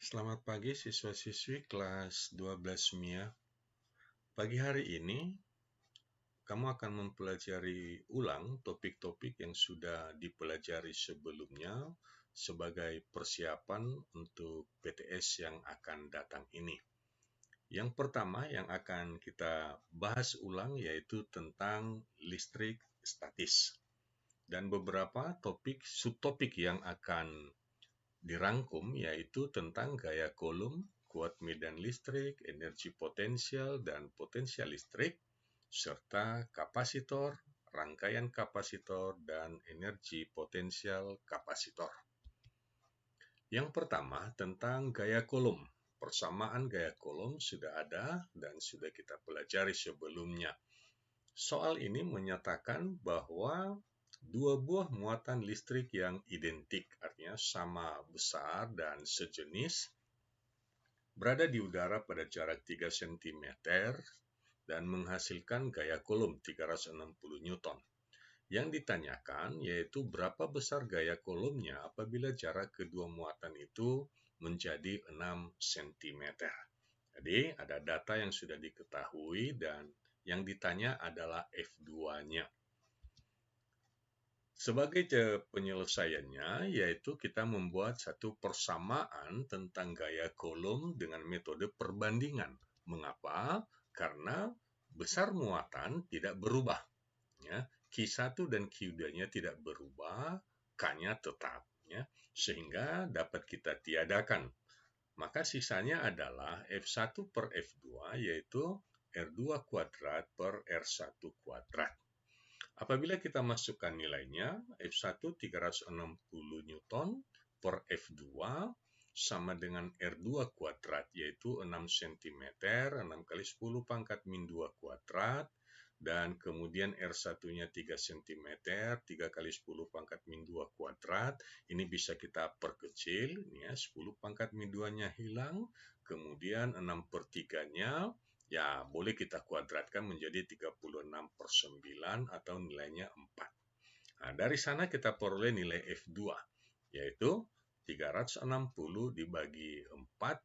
Selamat pagi siswa-siswi kelas 12 MIA. Pagi hari ini, kamu akan mempelajari ulang topik-topik yang sudah dipelajari sebelumnya sebagai persiapan untuk PTS yang akan datang ini. Yang pertama yang akan kita bahas ulang yaitu tentang listrik statis. Dan beberapa subtopik yang akan dirangkum yaitu tentang gaya Coulomb, kuat medan listrik, energi potensial dan potensial listrik, serta kapasitor, rangkaian kapasitor, dan energi potensial kapasitor. Yang pertama tentang gaya Coulomb. Persamaan gaya Coulomb sudah ada dan sudah kita pelajari sebelumnya. Soal ini menyatakan bahwa dua buah muatan listrik yang identik, artinya sama besar dan sejenis, berada di udara pada jarak 3 cm dan menghasilkan gaya Coulomb 360 Newton. Yang ditanyakan yaitu berapa besar gaya Coulombnya apabila jarak kedua muatan itu menjadi 6 cm. Jadi ada data yang sudah diketahui dan yang ditanya adalah F2-nya. Sebagai penyelesaiannya, yaitu kita membuat satu persamaan tentang gaya Coulomb dengan metode perbandingan. Mengapa? Karena besar muatan tidak berubah. Ya. Q1 dan Q2-nya tidak berubah, K-nya tetap. Ya. Sehingga dapat kita tiadakan. Maka sisanya adalah F1 per F2, yaitu R2 kuadrat per R1 kuadrat. Apabila kita masukkan nilainya, F1 360 Newton per F2 sama dengan R2 kuadrat, yaitu 6 cm, 6 kali 10 pangkat min 2 kuadrat, dan kemudian R1-nya 3 cm, 3 kali 10 pangkat min 2 kuadrat. Ini bisa kita perkecil, ya, 10 pangkat min 2-nya hilang, kemudian 6 per 3-nya, ya boleh kita kuadratkan menjadi 36/9 atau nilainya 4. Nah, dari sana kita peroleh nilai F2, yaitu 360 dibagi 4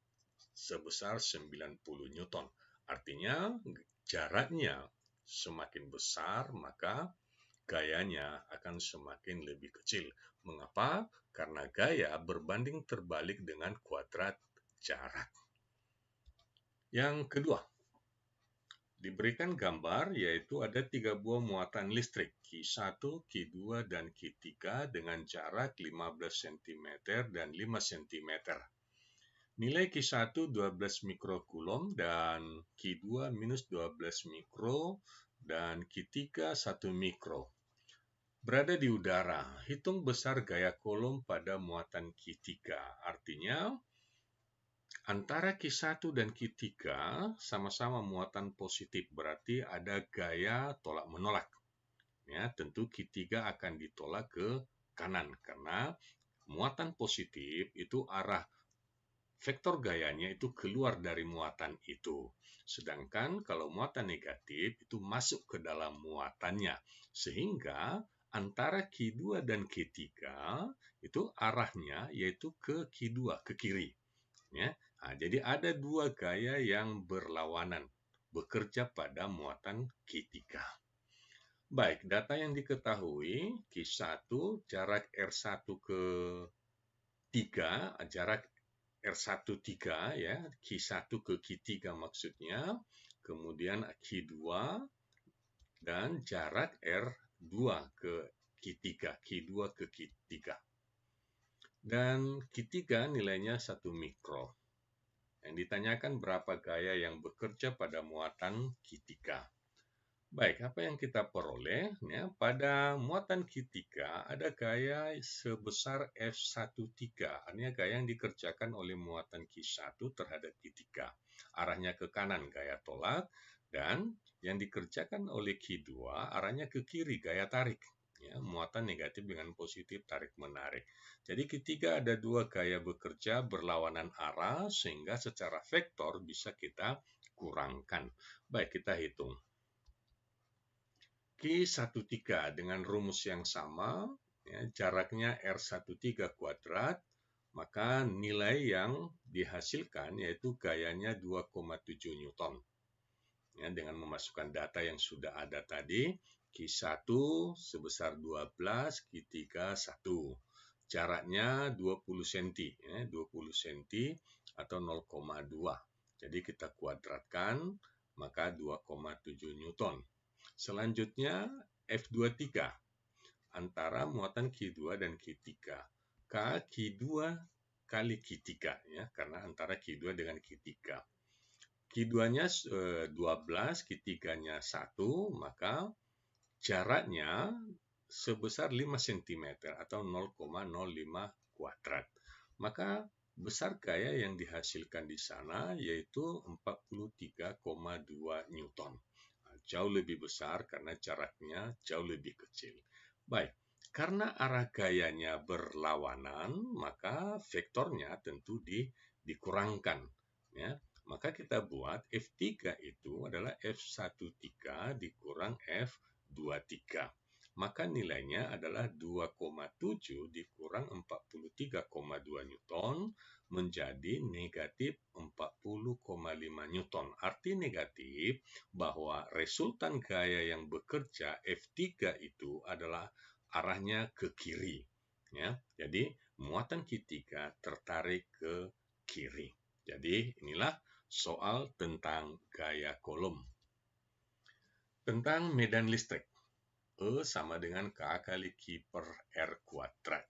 sebesar 90 Newton. Artinya jaraknya semakin besar, maka gayanya akan semakin lebih kecil. Mengapa? Karena gaya berbanding terbalik dengan kuadrat jarak. Yang kedua, diberikan gambar yaitu ada 3 buah muatan listrik, Q1, Q2, dan Q3 dengan jarak 15 cm dan 5 cm. Nilai Q1 12 mikrokulom dan Q2 minus 12 mikro dan Q3 1 mikro. Berada di udara, hitung besar gaya Coulomb pada muatan Q3. Artinya, antara Q1 dan Q3 sama-sama muatan positif, berarti ada gaya tolak-menolak. Ya, tentu Q3 akan ditolak ke kanan, karena muatan positif itu arah vektor gayanya itu keluar dari muatan itu. Sedangkan kalau muatan negatif itu masuk ke dalam muatannya. Sehingga antara Q2 dan Q3 itu arahnya yaitu ke Q2, ke kiri. Ya. Nah, jadi ada dua gaya yang berlawanan bekerja pada muatan Q3. Baik, data yang diketahui, Q1 jarak R1 ke 3, jarak R1 3 ya, Q1 ke Q3 maksudnya, kemudian Q2 dan jarak R2 ke Q3, Q2 ke Q3. Dan Q3 nilainya 1 mikro. Yang ditanyakan berapa gaya yang bekerja pada muatan Q3. Baik, apa yang kita peroleh? Ya, pada muatan Q3 ada gaya sebesar F13, artinya gaya yang dikerjakan oleh muatan Q1 terhadap Q3. Arahnya ke kanan, gaya tolak, dan yang dikerjakan oleh Q2 arahnya ke kiri, gaya tarik. Ya, muatan negatif dengan positif tarik-menarik. Jadi ketiga ada dua gaya bekerja berlawanan arah sehingga secara vektor bisa kita kurangkan. Baik, kita hitung. Q13 dengan rumus yang sama, ya, jaraknya R13 kuadrat maka nilai yang dihasilkan yaitu gayanya 2,7 Newton. Ya, dengan memasukkan data yang sudah ada tadi, Q1 sebesar 12, Q3 1. Jaraknya 20 cm, ya, 20 cm atau 0,2. Jadi kita kuadratkan, maka 2,7 Newton. Selanjutnya F23 antara muatan Q2 dan Q3. K Q2 kali Q3, ya, karena antara Q2 dengan Q3. Q2-nya 12, Q3-nya 1, maka jaraknya sebesar 5 cm atau 0,05 kuadrat. Maka besar gaya yang dihasilkan di sana yaitu 43,2 Newton. Jauh lebih besar karena jaraknya jauh lebih kecil. Baik, karena arah gayanya berlawanan, maka vektornya tentu dikurangkan. Ya. Maka kita buat F3 itu adalah F13 dikurang F23. Maka nilainya adalah 2,7 dikurang 43,2 Newton menjadi negatif 40,5 Newton. Arti negatif bahwa resultan gaya yang bekerja F3 itu adalah arahnya ke kiri. Ya, jadi muatan Q3 tertarik ke kiri. Jadi inilah soal tentang gaya kolom. Tentang medan listrik. E sama dengan K kali Q per R kuadrat.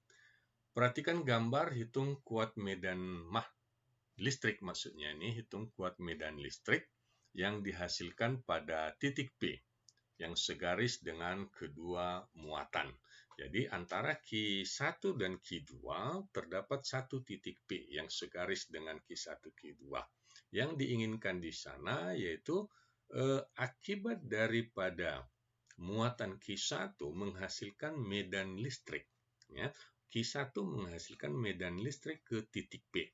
Perhatikan gambar, hitung kuat medan listrik, maksudnya ini hitung kuat medan listrik yang dihasilkan pada titik P yang segaris dengan kedua muatan. Jadi antara Q1 dan Q2 terdapat satu titik P yang segaris dengan Q1, Q2. Yang diinginkan di sana yaitu akibat daripada muatan Q1 menghasilkan medan listrik. Ya. Q1 menghasilkan medan listrik ke titik P.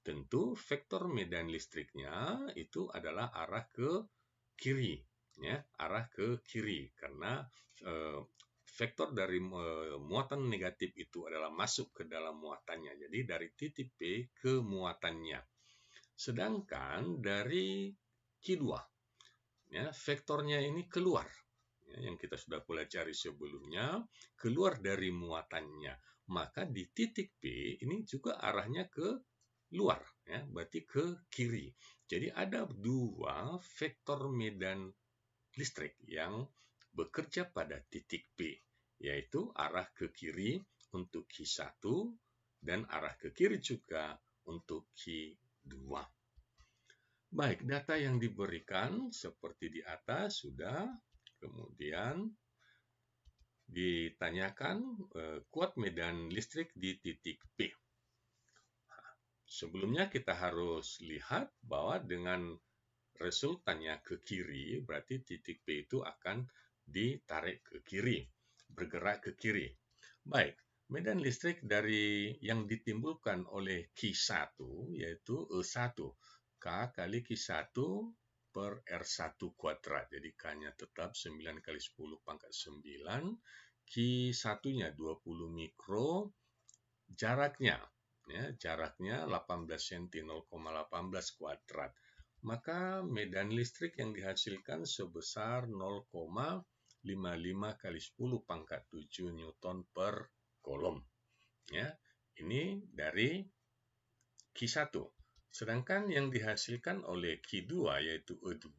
Tentu vektor medan listriknya itu adalah arah ke kiri. Ya, arah ke kiri karena vektor dari muatan negatif itu adalah masuk ke dalam muatannya. Jadi dari titik P ke muatannya. Sedangkan dari Q2, ya, vektornya ini keluar. Ya, yang kita sudah pelajari sebelumnya, keluar dari muatannya. Maka di titik P ini juga arahnya ke luar, ya, berarti ke kiri. Jadi ada dua vektor medan listrik yang bekerja pada titik P, yaitu arah ke kiri untuk Q1 dan arah ke kiri juga untuk Q2. Baik, data yang diberikan seperti di atas sudah, kemudian ditanyakan kuat medan listrik di titik P. Sebelumnya kita harus lihat bahwa dengan resultannya ke kiri, berarti titik P itu akan ditarik ke kiri, bergerak ke kiri. Baik, medan listrik dari yang ditimbulkan oleh Q1 yaitu E1, K kali Q1 per R1 kuadrat. Jadi K-nya tetap 9 kali 10 pangkat 9, Q1-nya 20 mikro, jaraknya 18 cm 0,18 kuadrat. Maka medan listrik yang dihasilkan sebesar 0,55 kali 10 pangkat 7 Newton per kolom. Ya, ini dari Q1. Sedangkan yang dihasilkan oleh Q2 yaitu E2,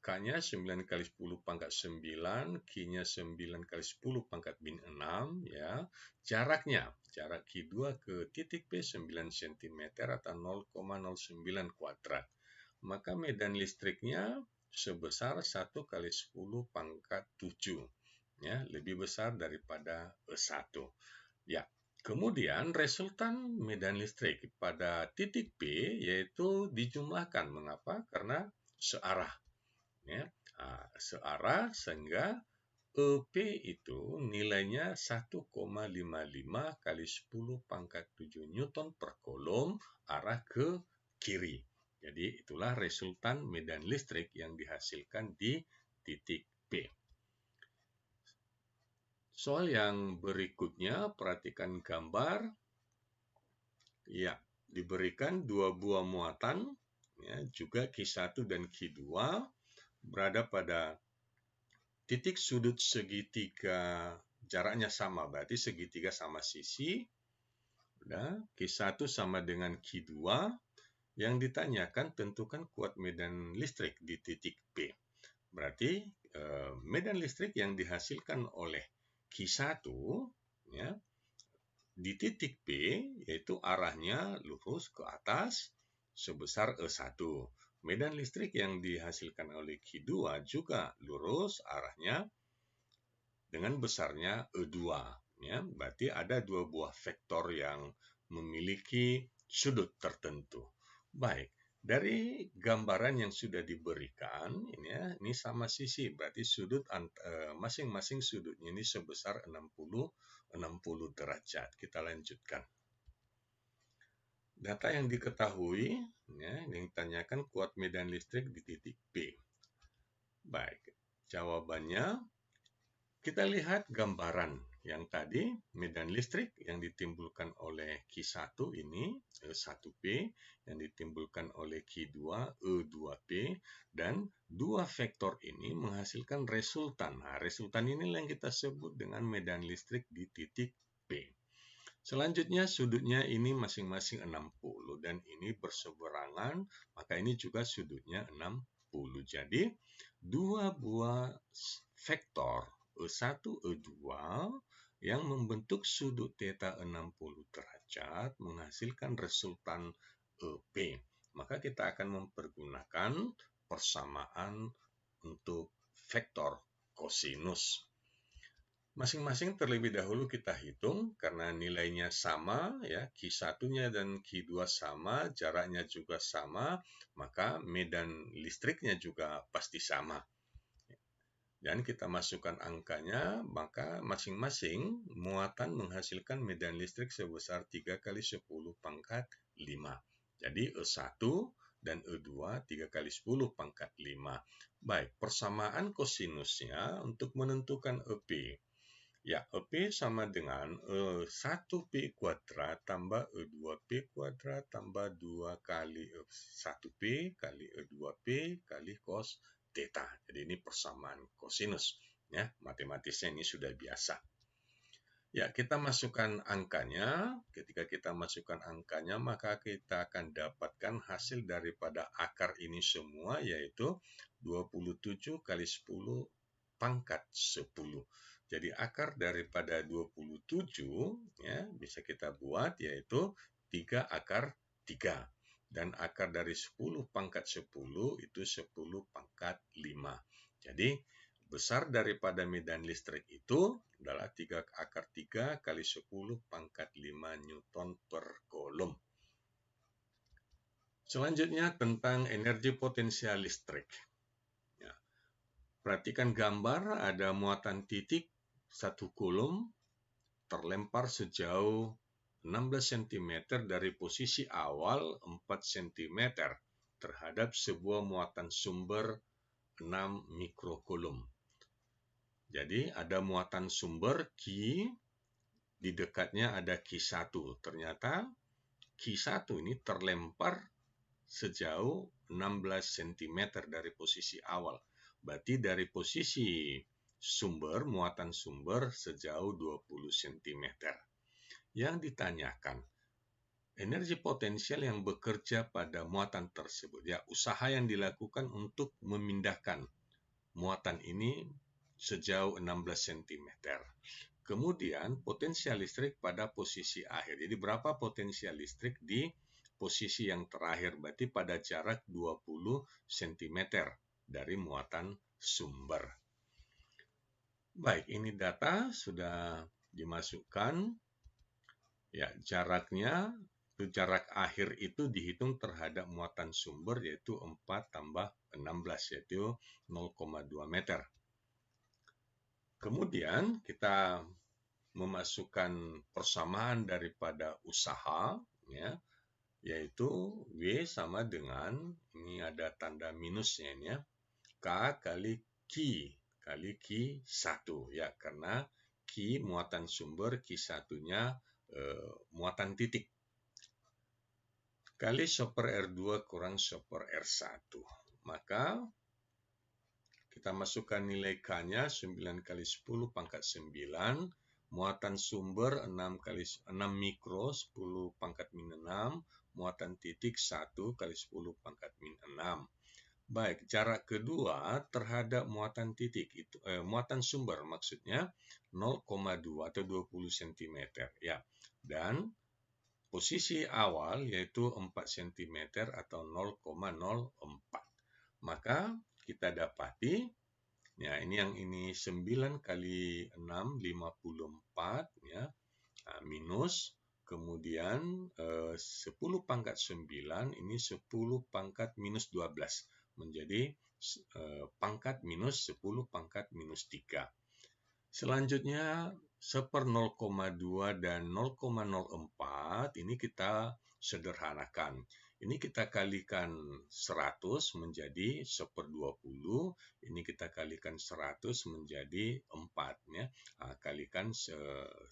K-nya 9 kali 10 pangkat 9, Q-nya 9 kali 10 pangkat min 6, ya. Jarak Q2 ke titik P 9 cm atau 0,09 kuadrat. Maka medan listriknya sebesar 1 kali 10 pangkat 7. Ya, lebih besar daripada E1. Ya. Kemudian resultan medan listrik pada titik P yaitu dijumlahkan. Mengapa? Karena searah. Ya, searah sehingga EP itu nilainya 1,55 kali 10 pangkat 7 Newton per kolom arah ke kiri. Jadi itulah resultan medan listrik yang dihasilkan di titik P. Soal yang berikutnya, perhatikan gambar. Ya, diberikan dua buah muatan, ya, juga Q1 dan Q2 berada pada titik sudut segitiga, jaraknya sama, berarti segitiga sama sisi. Q1 sama dengan Q2. Yang ditanyakan tentukan kuat medan listrik di titik P. Berarti medan listrik yang dihasilkan oleh Q1 ya, di titik P, yaitu arahnya lurus ke atas sebesar E1. Medan listrik yang dihasilkan oleh Q2 juga lurus arahnya dengan besarnya E2. Ya, berarti ada dua buah vektor yang memiliki sudut tertentu. Baik, dari gambaran yang sudah diberikan, ini sama sisi, berarti sudut masing-masing sudutnya ini sebesar 60 derajat. Kita lanjutkan. Data yang diketahui, yang ditanyakan kuat medan listrik di titik P. Baik, jawabannya kita lihat gambaran yang tadi, medan listrik yang ditimbulkan oleh Q1 ini, E1P, yang ditimbulkan oleh Q2, E2P, dan dua vektor ini menghasilkan resultan. Nah, resultan inilah yang kita sebut dengan medan listrik di titik P. Selanjutnya sudutnya ini masing-masing 60 dan ini berseberangan, maka ini juga sudutnya 60. Jadi, dua buah vektor E1, E2 yang membentuk sudut theta 60 derajat menghasilkan resultan EP. Maka kita akan mempergunakan persamaan untuk vektor kosinus. Masing-masing terlebih dahulu kita hitung karena nilainya sama, ya, Q1-nya dan Q2 sama, jaraknya juga sama, maka medan listriknya juga pasti sama. Dan kita masukkan angkanya, maka masing-masing muatan menghasilkan medan listrik sebesar 3 kali 10 pangkat 5. Jadi E1 dan E2 3 kali 10 pangkat 5. Baik, persamaan kosinusnya untuk menentukan EP. Ya, EP sama dengan E1P kuadrat tambah E2P kuadrat tambah 2 kali E1P kali E2P kali cos theta. Jadi ini persamaan kosinus. Ya, matematisnya ini sudah biasa. Ya, kita masukkan angkanya. Ketika kita masukkan angkanya, maka kita akan dapatkan hasil daripada akar ini semua, yaitu 27 kali 10 pangkat 10. Jadi akar daripada 27, ya, bisa kita buat, yaitu 3 akar 3. Dan akar dari 10 pangkat 10 itu 10 pangkat 5. Jadi, besar daripada medan listrik itu adalah 3 akar 3 kali 10 pangkat 5 Newton per Coulomb. Selanjutnya tentang energi potensial listrik. Ya. Perhatikan gambar, ada muatan titik 1 Coulomb terlempar sejauh 16 cm dari posisi awal 4 cm terhadap sebuah muatan sumber 6 mikrocoulomb. Jadi ada muatan sumber Q, di dekatnya ada Q1. Ternyata Q1 ini terlempar sejauh 16 cm dari posisi awal. Berarti dari posisi sumber, muatan sumber sejauh 20 cm. Yang ditanyakan, energi potensial yang bekerja pada muatan tersebut. Ya, usaha yang dilakukan untuk memindahkan muatan ini sejauh 16 cm. Kemudian potensial listrik pada posisi akhir. Jadi berapa potensial listrik di posisi yang terakhir, berarti pada jarak 20 cm dari muatan sumber. Baik, ini data sudah dimasukkan. Ya, jaraknya, jarak akhir itu dihitung terhadap muatan sumber, yaitu 4 tambah 16, yaitu 0,2 meter. Kemudian kita memasukkan persamaan daripada usaha, ya, yaitu W sama dengan, ini ada tanda minusnya ini, ya, K kali Q1, ya, karena Q muatan sumber, Q1-nya muatan titik. kali 1 per R2 kurang 1 per R1. Maka kita masukkan nilai K-nya 9 kali 10 pangkat 9. Muatan sumber 6 kali 6 mikro 10 pangkat min 6. Muatan titik 1 kali 10 pangkat min 6. Baik, jarak kedua terhadap muatan titik itu muatan sumber maksudnya 0,2 atau 20 cm ya. Dan posisi awal yaitu 4 cm atau 0,04. Maka kita dapati ya ini 9 kali 6 54 ya. Minus kemudian 10 pangkat 9 ini 10 pangkat minus 12 menjadi pangkat minus 10 pangkat minus 3. Selanjutnya 1 per 0,2 dan 0,04 ini kita sederhanakan. Ini kita kalikan 100 menjadi 1 per 20. Ini kita kalikan 100 menjadi 4. Ya. Kalikan 100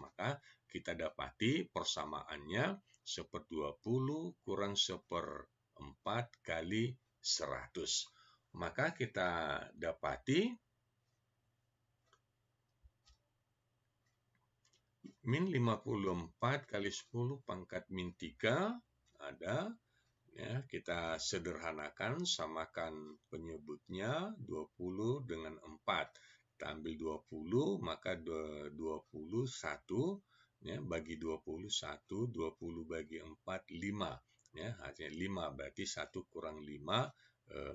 maka kita dapati persamaannya 1 per 20 kurang 1 per 4 kali 100. Maka kita dapati min 54 kali 10 pangkat min 3 ada. Ya, kita sederhanakan, samakan penyebutnya 20 dengan 4. Kita ambil 20, maka 21 ya, bagi 21, 20 bagi 4, 5. Ya, hasilnya 5, berarti 1 kurang 5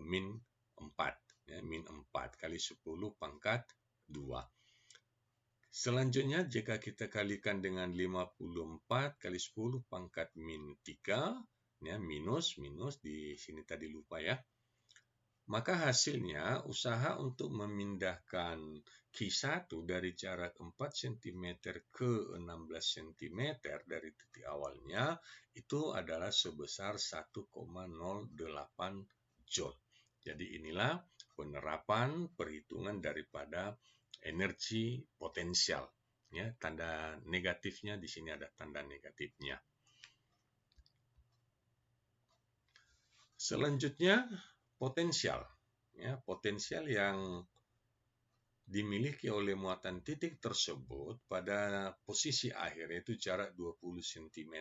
min 4. Ya, min 4 kali 10 pangkat 2. Selanjutnya, jika kita kalikan dengan 54 kali 10 pangkat min 3, ya, minus di sini tadi lupa ya. Maka hasilnya usaha untuk memindahkan Q1 dari jarak 4 cm ke 16 cm dari titik awalnya itu adalah sebesar 1,08 Joule. Jadi inilah penerapan perhitungan daripada energi potensial. Ya, tanda negatifnya di sini ada tanda negatifnya. Selanjutnya potensial. Ya, potensial yang dimiliki oleh muatan titik tersebut pada posisi akhir yaitu jarak 20 cm.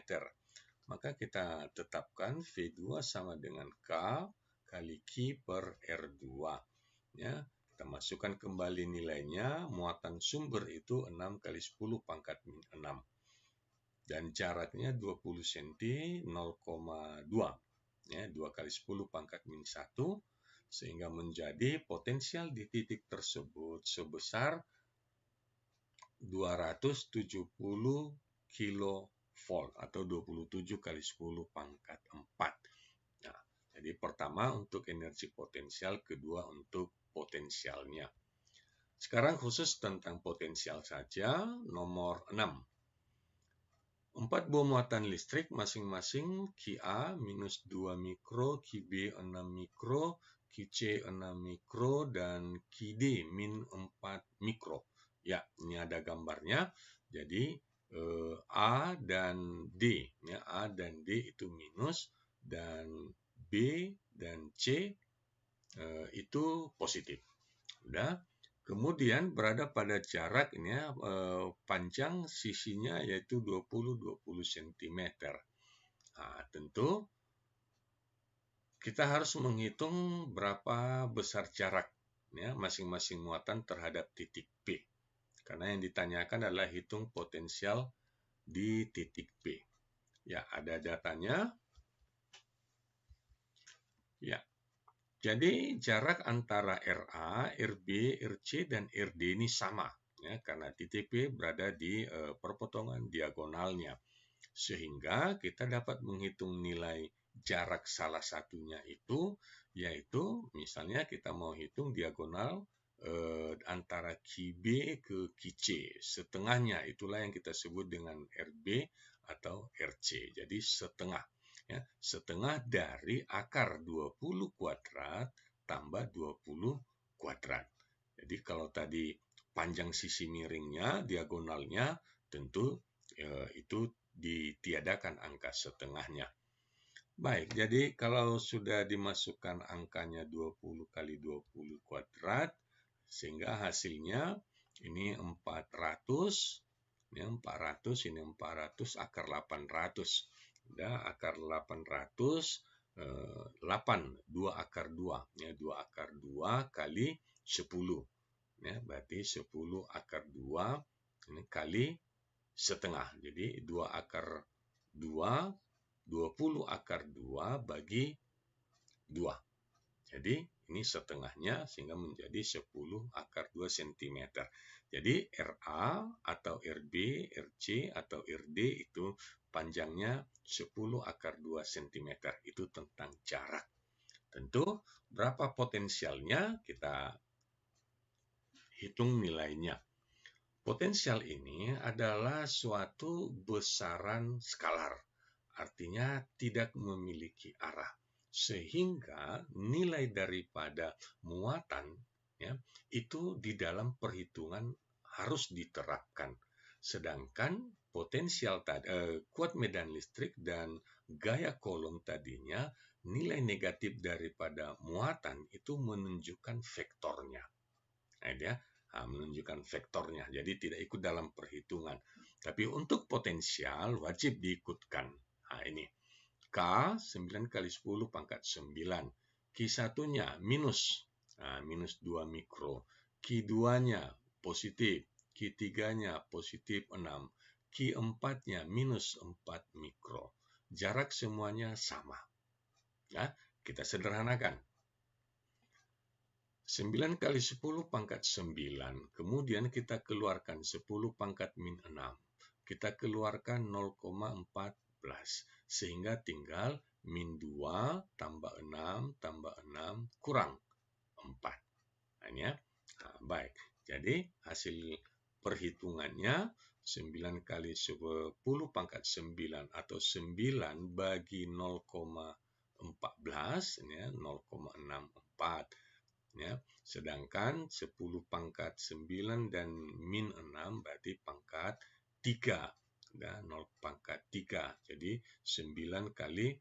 Maka kita tetapkan V2 sama dengan K kali Q per R2. Ya, kita masukkan kembali nilainya, muatan sumber itu 6 kali 10 pangkat min 6. Dan jaraknya 20 cm 0,2. Ya, 2 kali 10 pangkat min 1. Sehingga menjadi potensial di titik tersebut sebesar 270 kilovolt atau 27 kali 10 pangkat 4. Nah, jadi pertama untuk energi potensial, kedua untuk potensialnya. Sekarang khusus tentang potensial saja, nomor 6. 4 buah muatan listrik masing-masing QA minus 2 mikro, QB 6 mikro, QC 6 mikro, dan QD min 4 mikro. Ya, ini ada gambarnya. Jadi A dan D, ya, A dan D itu minus, dan B dan C itu positif. Udah. Kemudian berada pada jarak ini ya, panjang sisinya yaitu 20 cm. Nah, tentu kita harus menghitung berapa besar jarak ya, masing-masing muatan terhadap titik P. Karena yang ditanyakan adalah hitung potensial di titik P. Ya, ada datanya. Ya. Jadi jarak antara RA, RB, RC, dan RD ini sama, ya, karena titik P berada di perpotongan diagonalnya. Sehingga kita dapat menghitung nilai jarak salah satunya itu, yaitu misalnya kita mau hitung diagonal antara QB ke QC. Setengahnya itulah yang kita sebut dengan RB atau RC. Jadi setengah. Ya, setengah dari akar 20 kuadrat tambah 20 kuadrat. Jadi kalau tadi panjang sisi miringnya, diagonalnya, tentu itu ditiadakan angka setengahnya. Baik, jadi kalau sudah dimasukkan angkanya 20 kali 20 kuadrat, sehingga hasilnya ini 400, ini 400, ini 400, akar 800. Udah, akar 800, 8, 2 akar 2. Ya, 2 akar 2 kali 10. Ya, berarti 10 akar 2 ini kali setengah. Jadi 2 akar 2, 20 akar 2 bagi 2. Jadi ini setengahnya sehingga menjadi 10 akar 2 cm. Jadi RA atau RB, RC atau RD itu panjangnya 10 akar 2 cm. Itu tentang jarak. Tentu berapa potensialnya kita hitung nilainya. Potensial ini adalah suatu besaran skalar, artinya tidak memiliki arah, sehingga nilai daripada muatan ya, itu di dalam perhitungan harus diterapkan. Sedangkan potensial kuat medan listrik dan gaya kolom tadinya, nilai negatif daripada muatan itu menunjukkan vektornya. Ya, menunjukkan vektornya, jadi tidak ikut dalam perhitungan. Tapi untuk potensial wajib diikutkan. Nah, ini K 9 kali 10 pangkat 9. Q1-nya minus, minus 2 mikro. Q2-nya positif. Q3-nya positif 6. Q4-nya minus 4 mikro. Jarak semuanya sama. Ya, kita sederhanakan. 9 kali 10 pangkat 9. Kemudian kita keluarkan 10 pangkat min 6. Kita keluarkan 0,14. Sehingga tinggal min 2 tambah 6 tambah 6 kurang 4. Nah, baik. Jadi hasil perhitungannya 9 kali 10 pangkat 9 atau 9 bagi 0,14, ya, 0,64. Ya, sedangkan 10 pangkat 9 dan min 6 berarti pangkat 3. Ya, 0 pangkat 3. Jadi 9 kali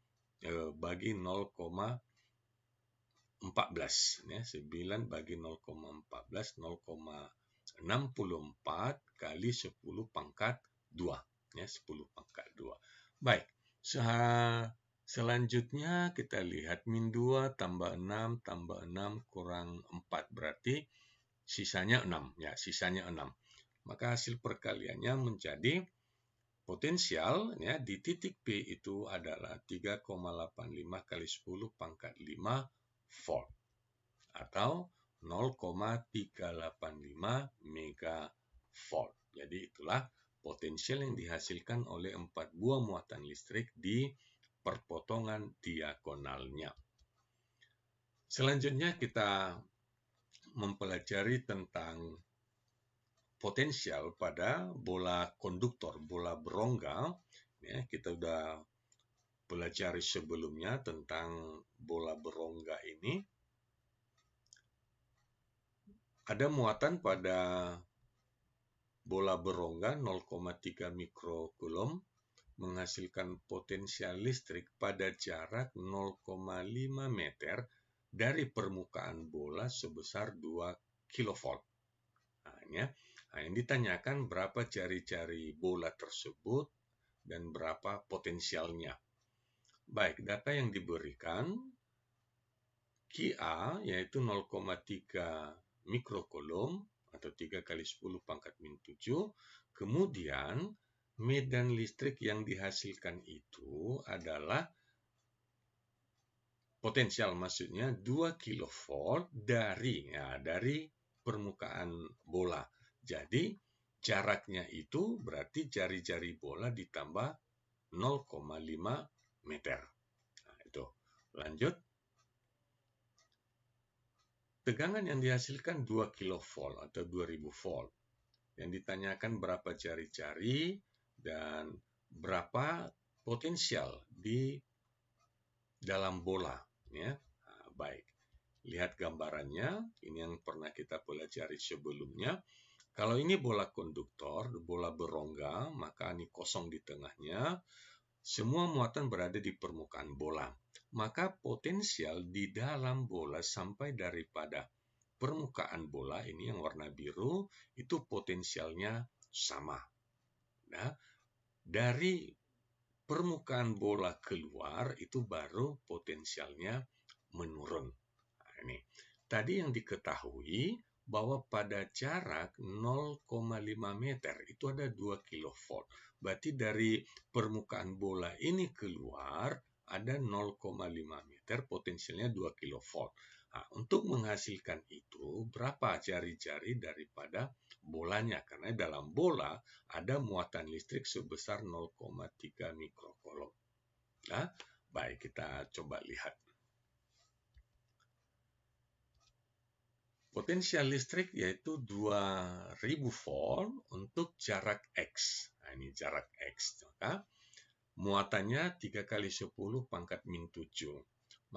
bagi 0,14. Ya, 9 bagi 0,14, 0,64 kali 10 pangkat 2. Ya, 10 pangkat 2. Baik, selanjutnya kita lihat min 2 tambah 6 tambah 6 kurang 4 berarti sisanya 6. Ya, sisanya 6. Maka hasil perkaliannya menjadi potensial ya di titik P itu adalah 3,85 kali 10 pangkat 5 volt atau 0,385 megavolt. Jadi itulah potensial yang dihasilkan oleh 4 buah muatan listrik di perpotongan diagonalnya. Selanjutnya kita mempelajari tentang potensial pada bola konduktor, bola berongga. Ya, kita sudah pelajari sebelumnya tentang bola berongga ini. Ada muatan pada bola berongga 0,3 mikrokulom menghasilkan potensial listrik pada jarak 0,5 meter dari permukaan bola sebesar 2 kilovolt. Nah, yang ditanyakan berapa jari-jari bola tersebut dan berapa potensialnya. Baik, data yang diberikan QA yaitu 0,3 mikrokulom atau 3 kali 10 pangkat min 7. Kemudian medan listrik yang dihasilkan itu adalah potensial, maksudnya 2 kilovolt dari permukaan bola. Jadi jaraknya itu berarti jari-jari bola ditambah 0,5 meter. Nah, itu. Lanjut. Tegangan yang dihasilkan 2 kilovolt atau 2000 volt. Yang ditanyakan berapa jari-jari dan berapa potensial di dalam bola. Ya. Nah, baik. Lihat gambarannya, ini yang pernah kita pelajari sebelumnya. Kalau ini bola konduktor, bola berongga, maka ini kosong di tengahnya. semua muatan berada di permukaan bola. Maka potensial di dalam bola sampai daripada permukaan bola ini yang warna biru itu potensialnya sama. Nah, dari permukaan bola keluar itu baru potensialnya menurun. Nah, ini. Tadi yang diketahui bahwa pada jarak 0,5 meter itu ada 2 kilovolt. Berarti dari permukaan bola ini keluar ada 0,5 meter potensialnya 2 kilovolt. Nah, untuk menghasilkan itu berapa jari-jari daripada bolanya? Karena dalam bola ada muatan listrik sebesar 0,3 mikrocoulomb. Nah, baik kita coba lihat. Potensial listrik yaitu 2000 volt untuk jarak X. Nah, ini jarak X. Maka muatannya 3 kali 10 pangkat min 7.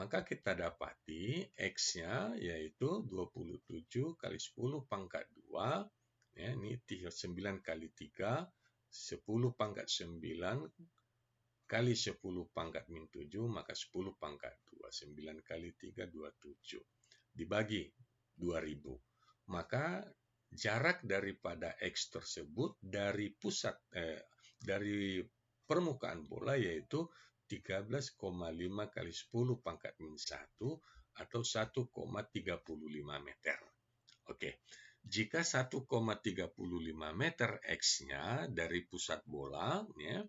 Maka kita dapati X-nya yaitu 27 kali 10 pangkat 2. Ya, ini 9 kali 3, 10 pangkat 9 kali 10 pangkat min 7, maka 10 pangkat 2. 9 kali 3, 27. Dibagi 2000. Maka jarak daripada X tersebut dari dari permukaan bola yaitu 13,5 kali 10 pangkat min 1 atau 1,35 meter. Oke. Jika 1,35 meter X-nya dari pusat bola, ya,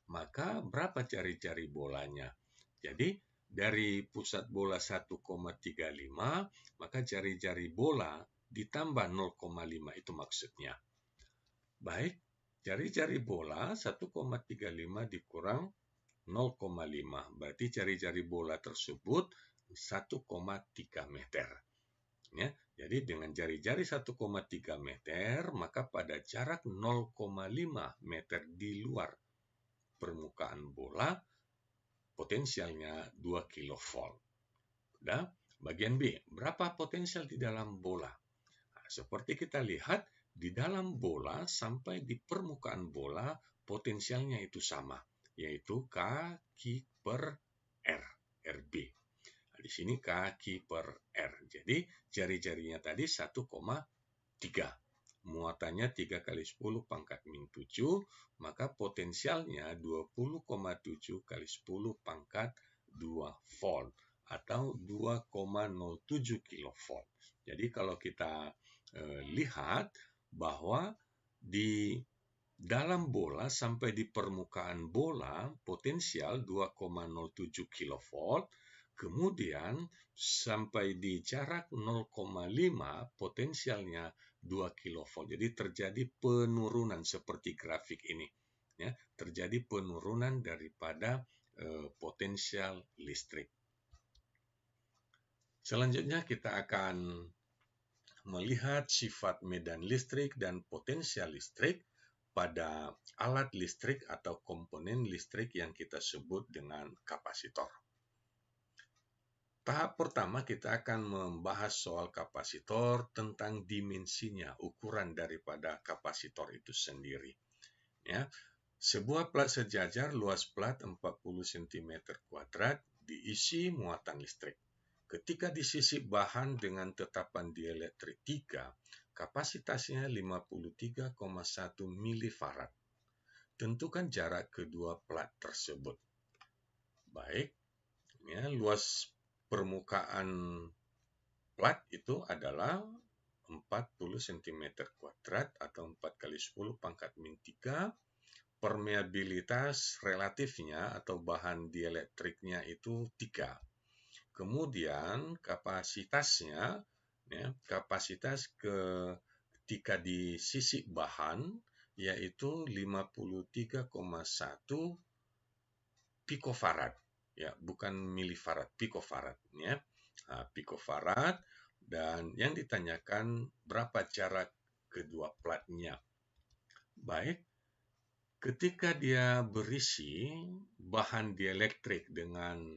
maka berapa jari-jari bolanya? Jadi, dari pusat bola 1,35, maka jari-jari bola ditambah 0,5 itu maksudnya. Baik, jari-jari bola 1,35 dikurang 0,5, berarti jari-jari bola tersebut 1,3 meter. Ya, jadi dengan jari-jari 1,3 meter, maka pada jarak 0,5 meter di luar permukaan bola, potensialnya 2 kilovolt. Dan bagian B, berapa potensial di dalam bola? Nah, seperti kita lihat, di dalam bola sampai di permukaan bola, potensialnya itu sama, yaitu Q per R, RB. Di sini kaki per R. Jadi jari-jarinya tadi 1,3. Muatannya 3 kali 10 pangkat min 7, maka potensialnya 20,7 kali 10 pangkat 2 volt atau 2,07 kilovolt. Jadi kalau kita lihat bahwa di dalam bola sampai di permukaan bola potensial 2,07 kilovolt, kemudian sampai di jarak 0,5 potensialnya 2 kilovolt. Jadi terjadi penurunan seperti grafik ini. Ya, terjadi penurunan daripada potensial listrik. Selanjutnya kita akan melihat sifat medan listrik dan potensial listrik pada alat listrik atau komponen listrik yang kita sebut dengan kapasitor. Tahap pertama kita akan membahas soal kapasitor tentang dimensinya, ukuran daripada kapasitor itu sendiri. Ya, sebuah plat sejajar luas plat 40 cm2 diisi muatan listrik. Ketika di sisi bahan dengan tetapan dielektrik 3, kapasitasnya 53,1 milifarad. Tentukan jarak kedua plat tersebut. Baik, ya, luas permukaan plat itu adalah 40 cm2 atau 4 kali 10 pangkat min 3. Permeabilitas relatifnya atau bahan dielektriknya itu 3. Kemudian kapasitasnya, ya, kapasitas ketika di sisi bahan yaitu 53,1 pikofarad. Ya, bukan milifarad, pikofarad, ya. Nah, pikofarad, dan yang ditanyakan berapa jarak kedua platnya. Baik, ketika dia berisi bahan dielektrik dengan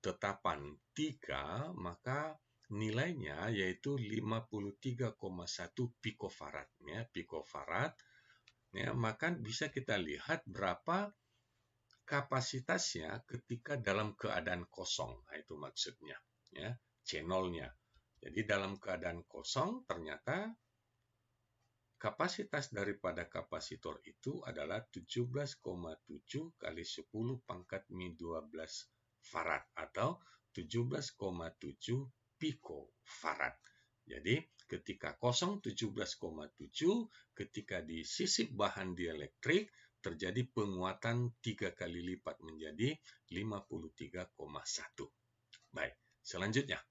tetapan 3, maka nilainya yaitu 53,1 pikofarad, ya, pikofarad. Ya, maka bisa kita lihat berapa kapasitasnya ketika dalam keadaan kosong. Nah, itu maksudnya, ya, C0-nya. Jadi dalam keadaan kosong ternyata kapasitas daripada kapasitor itu adalah 17,7 kali 10 pangkat min 12 farad atau 17,7 picofarad. Jadi ketika kosong 17,7, ketika disisip bahan dielektrik terjadi penguatan 3 kali lipat menjadi 53,1. Baik, selanjutnya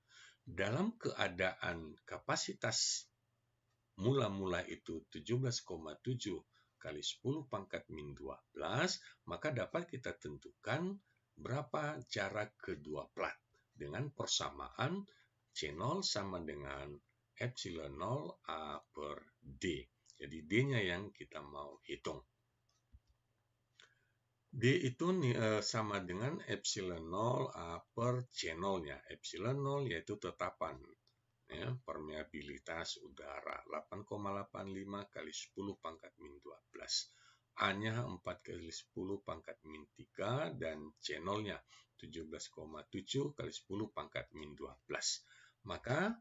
dalam keadaan kapasitas mula-mula itu 17,7 kali 10 pangkat min 12, maka dapat kita tentukan berapa jarak kedua plat dengan persamaan C0 sama dengan epsilon 0 A per D. Jadi D-nya yang kita mau hitung. D itu sama dengan epsilon 0 A per C0-nya. Epsilon 0 yaitu tetapan, ya, permeabilitas udara 8,85 kali 10 pangkat min 12. A-nya 4 kali 10 pangkat min 3 dan C0-nya 17,7 kali 10 pangkat min 12. Maka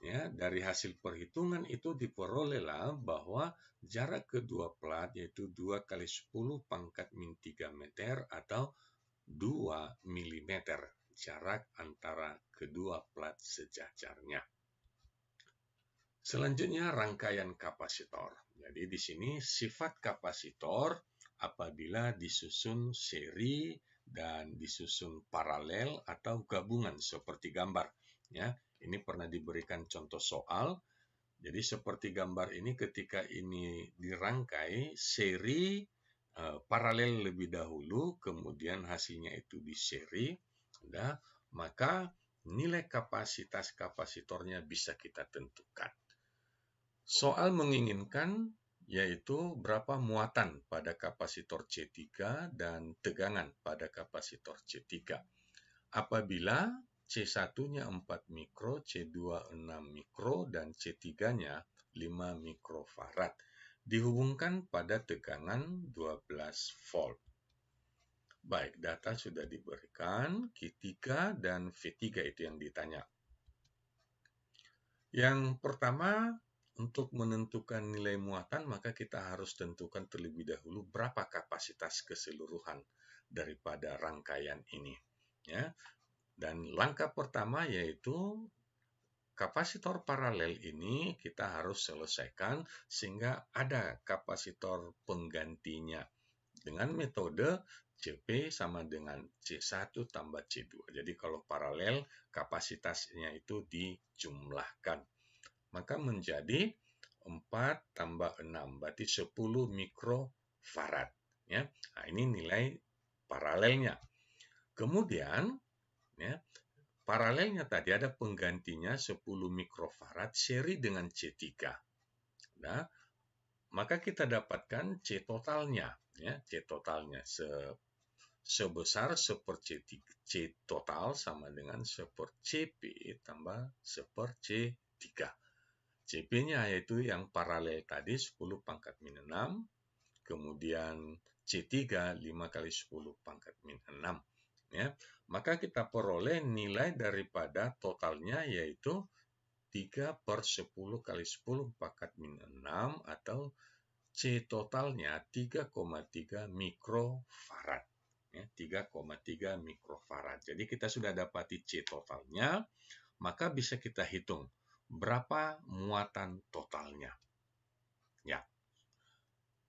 ya, dari hasil perhitungan itu diperolehlah bahwa jarak kedua plat yaitu 2 kali 10 pangkat min 3 meter atau 2 mm jarak antara kedua plat sejajarnya. Selanjutnya rangkaian kapasitor. Jadi di sini sifat kapasitor apabila disusun seri dan disusun paralel atau gabungan seperti gambar. Ya, ini pernah diberikan contoh soal. Jadi seperti gambar ini ketika ini dirangkai seri paralel lebih dahulu, kemudian hasilnya itu di seri, maka nilai kapasitas kapasitornya bisa kita tentukan. Soal menginginkan yaitu berapa muatan pada kapasitor C3 dan tegangan pada kapasitor C3. Apabila C1-nya 4 mikro, C2 6 mikro, dan C3-nya 5 mikrofarad. Dihubungkan pada tegangan 12 volt. Baik, data sudah diberikan, Q3 dan V3 itu yang ditanya. Yang pertama, untuk menentukan nilai muatan, maka kita harus tentukan terlebih dahulu berapa kapasitas keseluruhan daripada rangkaian ini. Ya. Dan langkah pertama yaitu kapasitor paralel ini kita harus selesaikan sehingga ada kapasitor penggantinya dengan metode CP sama dengan C1 tambah C2. Jadi kalau paralel kapasitasnya itu dijumlahkan. Maka menjadi 4 tambah 6, berarti 10 mikrofarad. Ya. Nah, ini nilai paralelnya. Kemudian, ya, paralelnya tadi ada penggantinya 10 mikrofarad seri dengan C3. Nah, maka kita dapatkan C totalnya. Ya, C totalnya sebesar 1/C3. C total sama dengan 1/CP tambah 1/C3. CP-nya yaitu yang paralel tadi 10 pangkat min 6, kemudian C3 5 kali 10 pangkat min 6. Ya, maka kita peroleh nilai daripada totalnya yaitu 3/10 kali 10 pangkat min 6 atau C totalnya 3,3 mikrofarad. Ya, 3,3 mikrofarad. Jadi kita sudah dapati C totalnya, maka bisa kita hitung berapa muatan totalnya. Ya.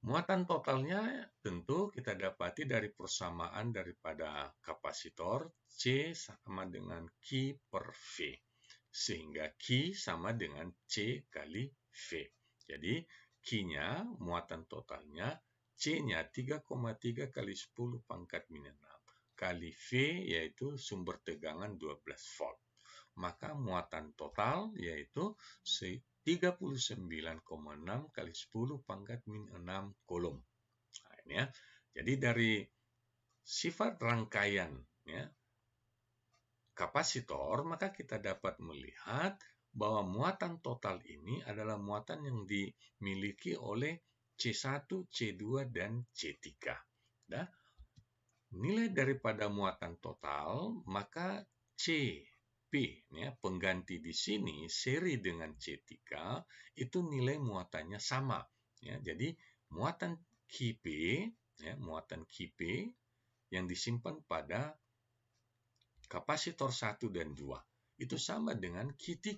Muatan totalnya tentu kita dapati dari persamaan daripada kapasitor C sama dengan Q per V. Sehingga Q sama dengan C kali V. Jadi Q-nya, muatan totalnya, C-nya 3,3 kali 10 pangkat min 6 kali V yaitu sumber tegangan 12 volt. Maka muatan total yaitu 39,6 kali 10 pangkat min 6 kolom. Nah, ini ya. Jadi dari sifat rangkaian ya, kapasitor, maka kita dapat melihat bahwa muatan total ini adalah muatan yang dimiliki oleh C1, C2, dan C3. Nah, nilai daripada muatan total, maka CP, ya, pengganti di sini, seri dengan C3, itu nilai muatannya sama. Ya, jadi muatan QP, ya, muatan QP yang disimpan pada kapasitor 1 dan 2, itu sama dengan Q3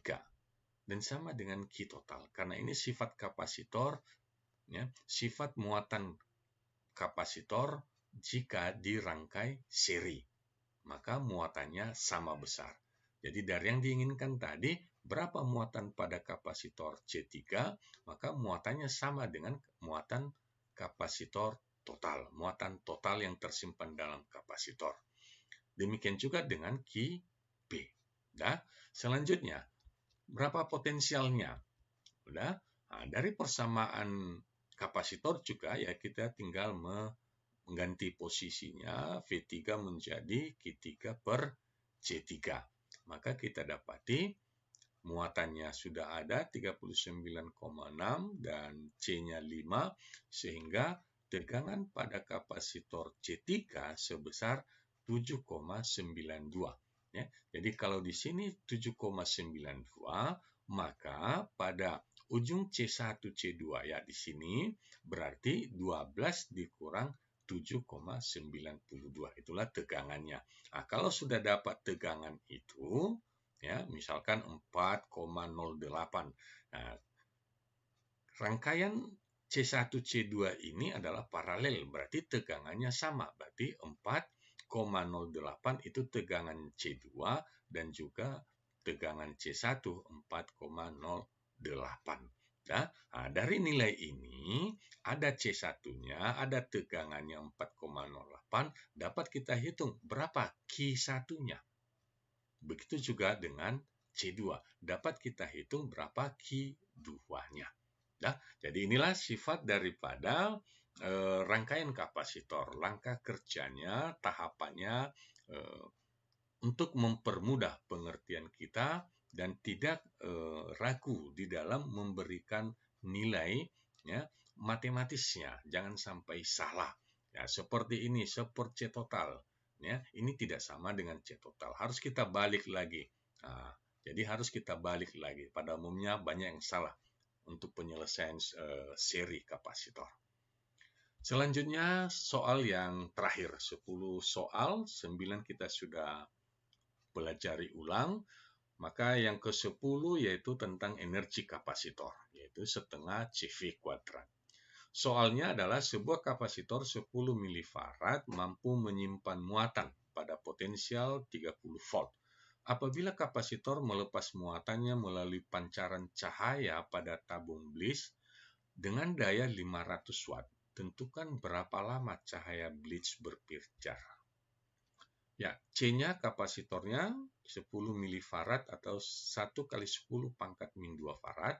dan sama dengan Q total. Karena ini sifat kapasitor, ya, sifat muatan kapasitor jika dirangkai seri, maka muatannya sama besar. Jadi dari yang diinginkan tadi, berapa muatan pada kapasitor C3, maka muatannya sama dengan muatan kapasitor total, muatan total yang tersimpan dalam kapasitor. Demikian juga dengan QP. Nah, selanjutnya, berapa potensialnya? Udah. Nah, dari persamaan kapasitor juga ya kita tinggal mengganti posisinya V3 menjadi Q3 per C3. Maka kita dapati muatannya sudah ada 39,6 dan C-nya 5, sehingga tegangan pada kapasitor C3 sebesar 7,92. Ya, jadi kalau di sini 7,92, maka pada ujung C1, C2 ya di sini berarti 12 dikurang 7,92. Itulah tegangannya. Nah, kalau sudah dapat tegangan itu, ya, misalkan 4,08. Nah, rangkaian C1, C2 ini adalah paralel, berarti tegangannya sama. Berarti 4,08 itu tegangan C2 dan juga tegangan C1 4,08. Nah, dari nilai ini ada C1-nya, ada tegangannya 4,08, dapat kita hitung berapa Q1-nya. Begitu juga dengan C2, dapat kita hitung berapa Q2-nya. Nah, jadi inilah sifat daripada rangkaian kapasitor, langkah kerjanya, tahapannya untuk mempermudah pengertian kita dan tidak ragu di dalam memberikan nilai, ya, matematisnya, jangan sampai salah. Ya, seperti ini, seperti C total. Ya, ini tidak sama dengan C total. Harus kita balik lagi. Nah, jadi harus kita balik lagi. Pada umumnya banyak yang salah untuk penyelesaian seri kapasitor. Selanjutnya soal yang terakhir, 10 soal, 9 kita sudah pelajari ulang. Maka yang ke-10 yaitu tentang energi kapasitor, yaitu setengah CV kuadrat. Soalnya adalah sebuah kapasitor 10 milifarad mampu menyimpan muatan pada potensial 30 volt. Apabila kapasitor melepas muatannya melalui pancaran cahaya pada tabung blitz dengan daya 500 watt, tentukan berapa lama cahaya blitz berpijar. Ya, C-nya kapasitornya 10 milifarad atau 1 kali 10 pangkat min 2 farad.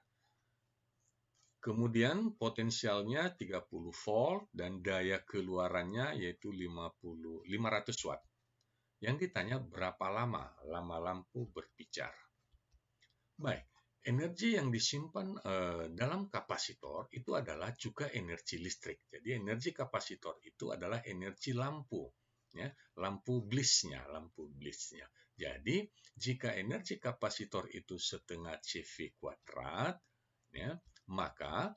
Kemudian potensialnya 30 volt dan daya keluarannya yaitu 500 watt. Yang ditanya berapa lama lampu berpijar. Baik, energi yang disimpan dalam kapasitor itu adalah juga energi listrik. Jadi energi kapasitor itu adalah energi lampu. Ya, lampu blitznya. Jadi jika energi kapasitor itu setengah CV kuadrat, ya, maka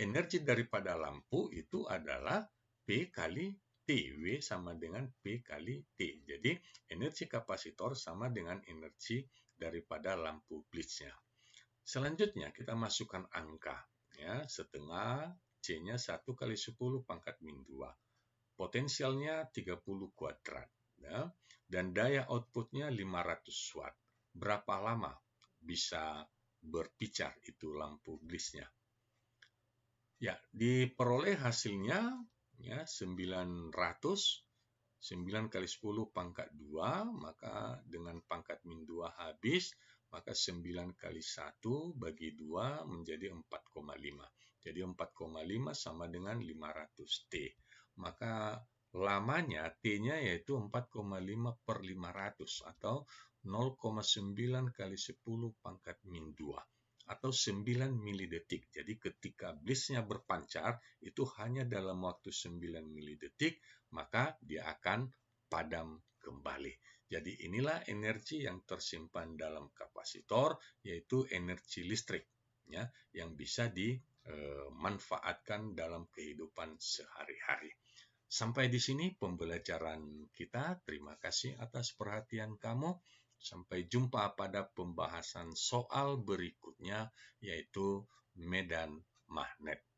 energi daripada lampu itu adalah P kali T. W sama dengan P kali T. Jadi energi kapasitor sama dengan energi daripada lampu blitznya. Selanjutnya kita masukkan angka, ya, setengah, C-nya 1 kali 10 pangkat min 2. Potensialnya 30 kuadrat, ya, dan daya outputnya 500 watt. Berapa lama bisa berpijar itu lampu blitznya? Ya, diperoleh hasilnya ya 900, 9 kali 10 pangkat 2, maka dengan pangkat min 2 habis, maka 9 kali 1 bagi 2 menjadi 4,5. Jadi 4,5 sama dengan 500 T. Maka lamanya T-nya yaitu 4,5 per 500 atau 0,9 kali 10 pangkat min 2 atau 9 milidetik. Jadi ketika blitznya berpancar itu hanya dalam waktu 9 milidetik, maka dia akan padam kembali. Jadi inilah energi yang tersimpan dalam kapasitor, yaitu energi listrik ya, yang bisa dimanfaatkan dalam kehidupan sehari-hari. Sampai di sini pembelajaran kita. Terima kasih atas perhatian kamu. Sampai jumpa pada pembahasan soal berikutnya, yaitu medan magnet.